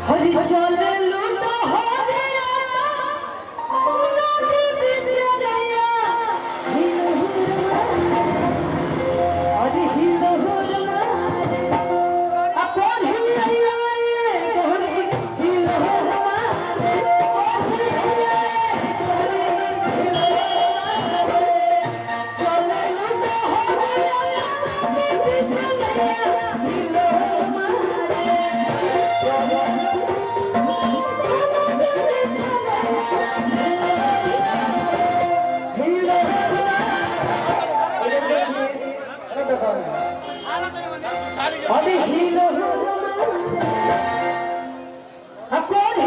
हरी चले लूटा हो गया नदी बिचरिया अरे हीरो हमारे अपन ही गोरी हीरो हमारे चले लूटा हो गया नदी बिचरिया हीरो अभी हीरो अकोर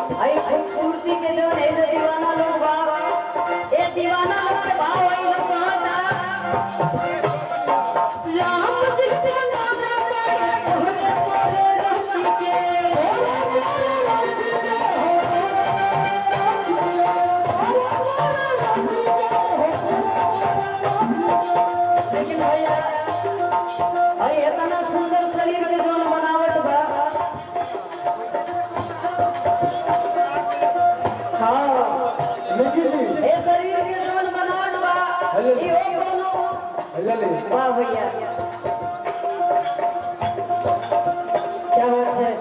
खूबसूरती के जो है जो दीवाना लोग भाव ये दीवाना लोग के भाव वही लोग कहता राम जी के नाम पे तोरे तोरे रची के लेकिन भैया भाई इतना सुंदर शरीर के जो बनावट बा ये शरीर के जोन बनावट बा ई हो कोनो वाह भैया क्या बात है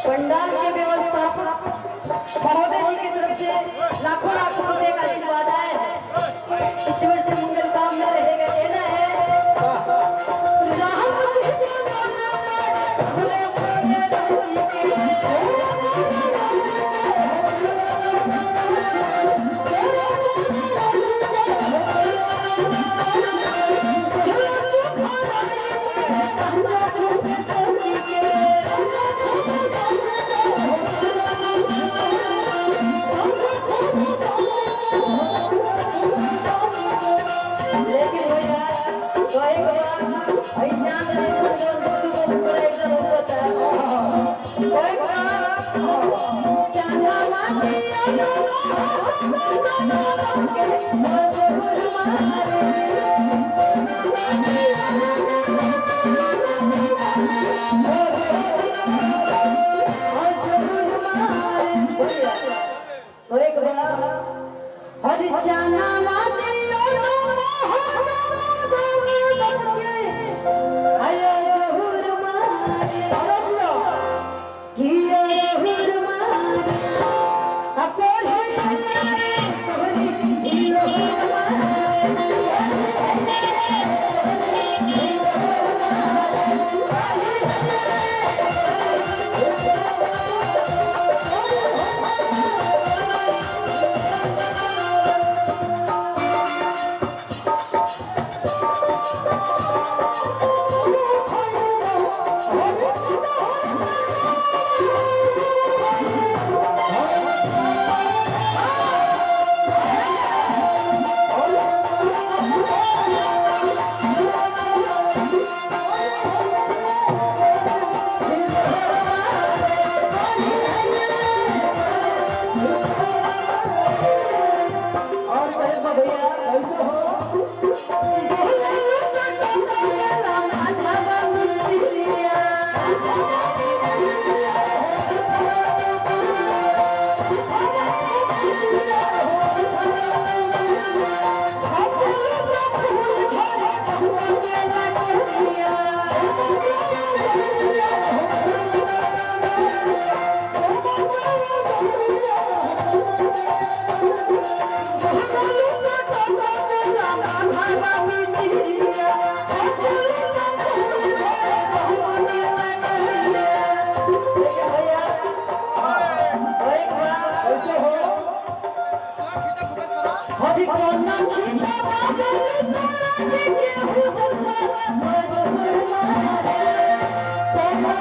पंडाल के व्यवस्थापक महोदय जी की तरफ से लाखों लाखों रुपए का आशीर्वाद है ईश्वर से मंगल कामना रहेगा कहना है राम जी के नाम पे भोले भोले जी के हरि चाना माते आयो जहुर मारे किया जहुर मारे अकोर Oh, हरि कोना खीता बादल तोरा के हुजसा मधुरमा रे कोना